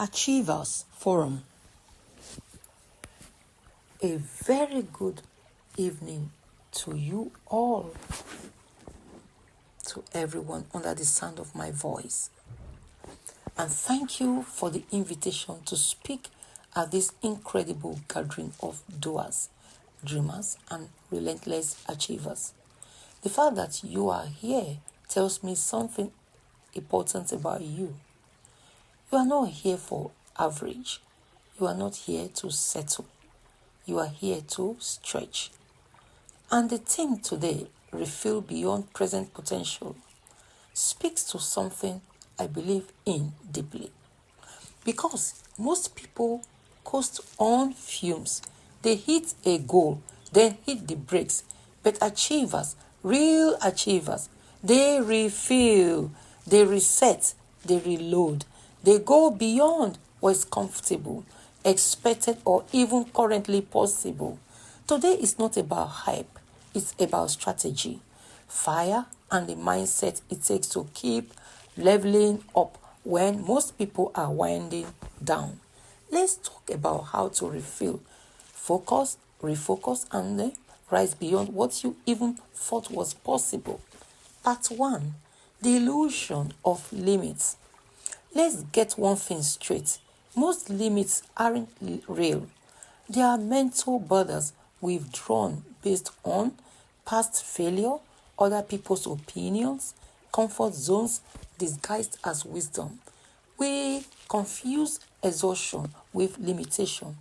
Achievers Forum. A very good evening to you all, to everyone under the sound of my voice. And thank you for the invitation to speak at this incredible gathering of doers, dreamers, and relentless achievers. The fact that you are here tells me something important about you. You are not here for average. You are not here to settle. You are here to stretch. And the theme today, Refill Beyond Present Potential, speaks to something I believe in deeply. Because most people coast on fumes. They hit a goal, then hit the brakes. But achievers, real achievers, they refill, they reset, they reload. They go beyond what is comfortable, expected, or even currently possible. Today is not about hype, it's about strategy, fire, and the mindset it takes to keep leveling up when most people are winding down. Let's talk about how to refill, focus, refocus, and then rise beyond what you even thought was possible. Part 1. The illusion of limits. Let's get one thing straight. Most limits aren't real. They are mental borders we've drawn based on past failure, other people's opinions, comfort zones disguised as wisdom. We confuse exhaustion with limitation.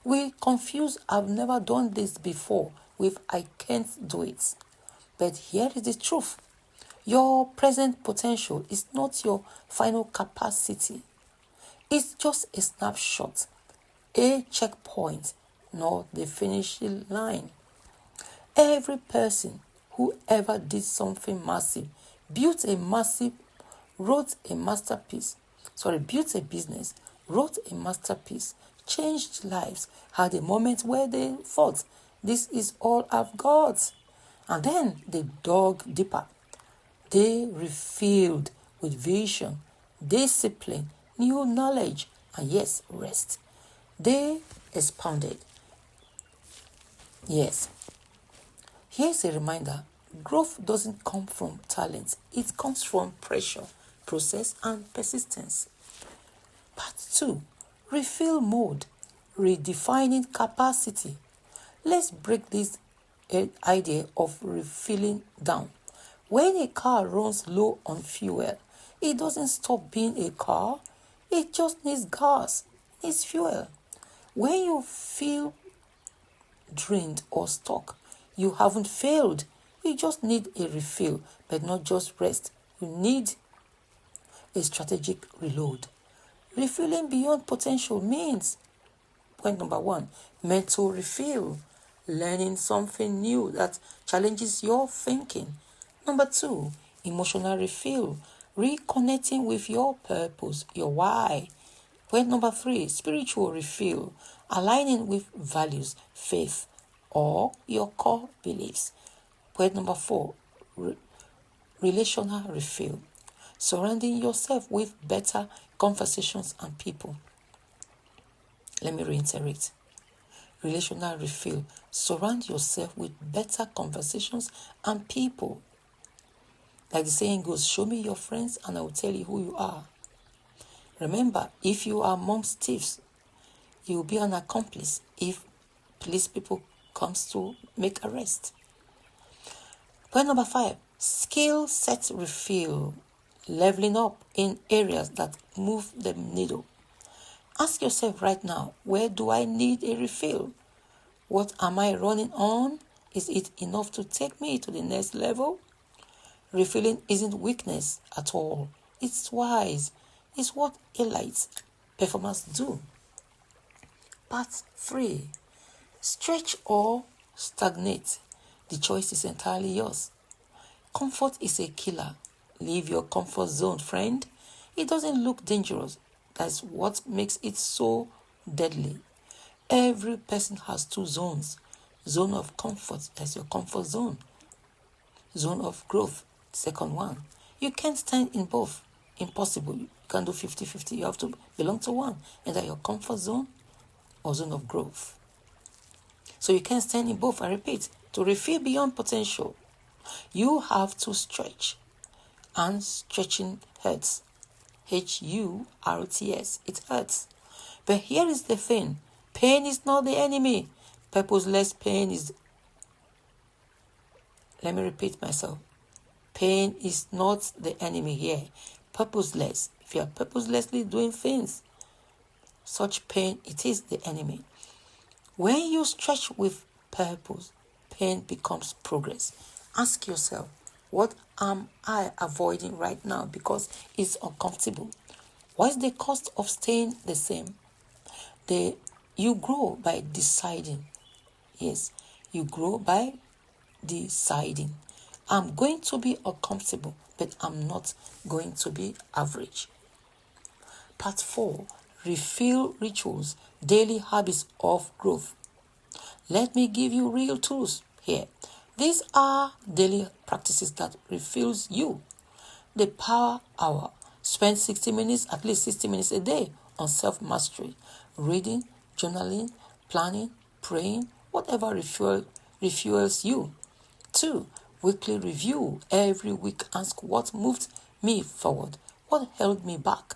We confuse "I've never done this before" with "I can't do it." But here is the truth. Your present potential is not your final capacity. It's just a snapshot, a checkpoint, not the finishing line. Every person who ever did something massive, built a business, wrote a masterpiece, changed lives, had a moment where they thought, "This is all I've got." And then they dug deeper. They refilled with vision, discipline, new knowledge, and yes, rest. They expounded. Yes. Here's a reminder. Growth doesn't come from talent. It comes from pressure, process, and persistence. Part 2. Refill mode. Redefining capacity. Let's break this idea of refilling down. When a car runs low on fuel, it doesn't stop being a car. It just needs gas, needs fuel. When you feel drained or stuck, you haven't failed. You just need a refill, but not just rest. You need a strategic reload. Refilling beyond potential means, point number 1, mental refill, learning something new that challenges your thinking. Number 2, emotional refill, reconnecting with your purpose, your why. Point number 3, spiritual refill, aligning with values, faith, or your core beliefs. Point number 4, relational refill, surrounding yourself with better conversations and people. Let me reiterate. Relational refill, surround yourself with better conversations and people. Like the saying goes, show me your friends and I will tell you who you are. Remember, if you are amongst thieves, you will be an accomplice if police people comes to make arrest. Point number 5, skill set refill, leveling up in areas that move the needle. Ask yourself right now, where do I need a refill? What am I running on? Is it enough to take me to the next level? Refilling isn't weakness at all. It's wise. It's what elite performers do. Part 3. Stretch or stagnate. The choice is entirely yours. Comfort is a killer. Leave your comfort zone, friend. It doesn't look dangerous. That's what makes it so deadly. Every person has 2 zones. Zone of comfort, that's your comfort zone. Zone of growth, second one. You can't stand in both. impossible. You can't do 50-50. You have to belong to one, either your comfort zone or zone of growth. So you can't stand in both. I repeat, to refill beyond potential, you have to stretch. And stretching hurts. Hurts. It hurts. But here is the thing. Pain is not the enemy. Purposeless pain is... Let me repeat myself. Pain is not the enemy here. Purposeless. If you are purposelessly doing things, such pain, it is the enemy. When you stretch with purpose, pain becomes progress. Ask yourself, what am I avoiding right now because it's uncomfortable? What is the cost of staying the same? You grow by deciding. Yes, you grow by deciding. I'm going to be uncomfortable, but I'm not going to be average. Part 4, refill rituals, daily habits of growth. Let me give you real tools here. These are daily practices that refills you. The Power Hour. Spend 60 minutes, at least 60 minutes a day on self-mastery. Reading, journaling, planning, praying, whatever refuels you. 2, weekly review. Every week ask what moved me forward, what held me back,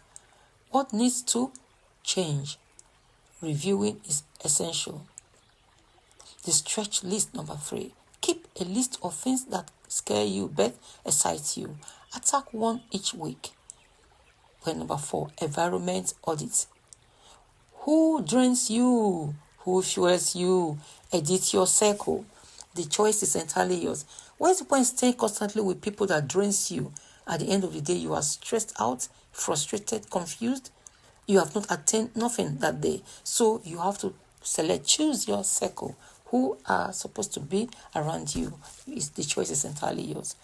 what needs to change. Reviewing is essential. The stretch list number 3. Keep a list of things that scare you but excite you. Attack one each week. Point number 4. Environment audit. Who drains you? Who fuels you? Edit your circle. The choice is entirely yours. What's the point staying constantly with people that drains you? At the end of the day, you are stressed out, frustrated, confused. You have not attained nothing that day. So you have to choose your circle. Who are supposed to be around you? The choice is entirely yours.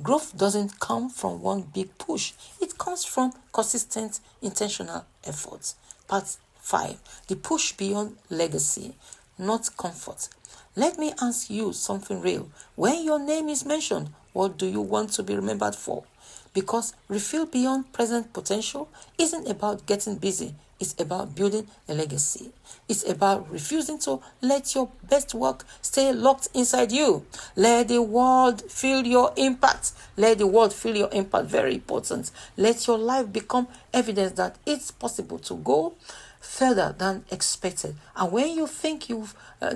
Growth doesn't come from one big push. It comes from consistent, intentional efforts. Part 5. The push beyond legacy, not comfort. Let me ask you something real. When your name is mentioned, what do you want to be remembered for? Because refill beyond present potential isn't about getting busy. It's about building a legacy. It's about refusing to let your best work stay locked inside you. Let the world feel your impact. Let the world feel your impact. Very important. Let your life become evidence that it's possible to go further than expected. And when you think you've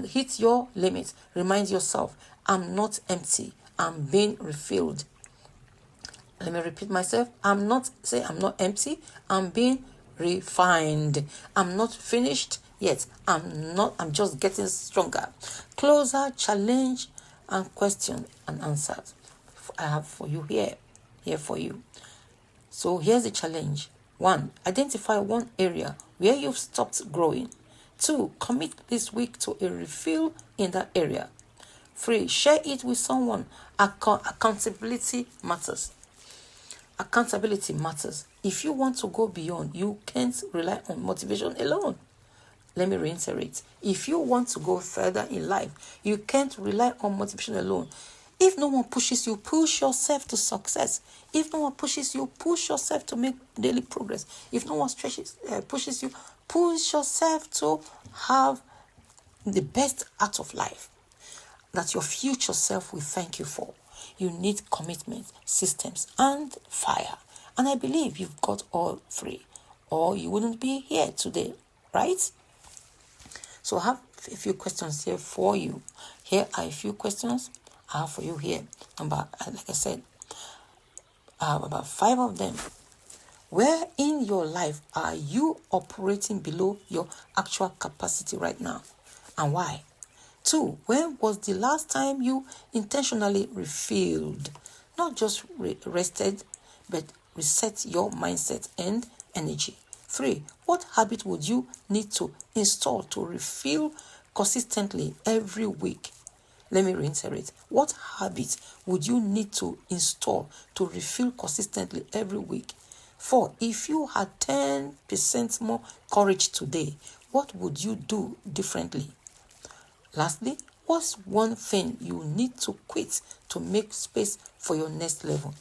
hit your limit, remind yourself, I'm not empty. I'm being refilled. Let me repeat myself. I'm not empty. I'm being refined. I'm not finished yet. I'm just getting stronger. Closer, challenge, and question and answers. I have for you here for you. So here's the challenge. 1, identify one area where you've stopped growing. 2, commit this week to a refill in that area. 3, share it with someone. Accountability matters. Accountability matters. If you want to go beyond, you can't rely on motivation alone. Let me reiterate. If you want to go further in life, you can't rely on motivation alone. If no one pushes you, push yourself to success. If no one pushes you, push yourself to make daily progress. If no one pushes you, push yourself to have the best out of life that your future self will thank you for. You need commitment, systems, and fire. And I believe you've got all 3, or you wouldn't be here today, right? So I have a few questions here for you. Here are a few questions I have for you here. Like I said, I have about 5 of them. Where in your life are you operating below your actual capacity right now? And why? 2, when was the last time you intentionally refilled? Not just rested, but reset your mindset and energy. 3, what habit would you need to install to refill consistently every week? Let me reiterate. What habit would you need to install to refill consistently every week? 4, if you had 10% more courage today, what would you do differently? Lastly, what's one thing you need to quit to make space for your next level?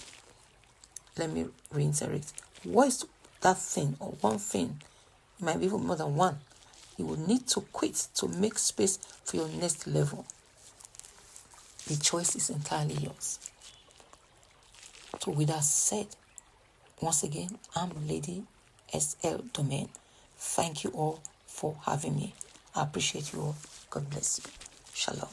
Let me reiterate. what is that thing or one thing? It might be even more than one. You will need to quit to make space for your next level. The choice is entirely yours. So with that said, once again, I'm Lady SL Domain. Thank you all for having me. I appreciate you all. God bless you. Shalom.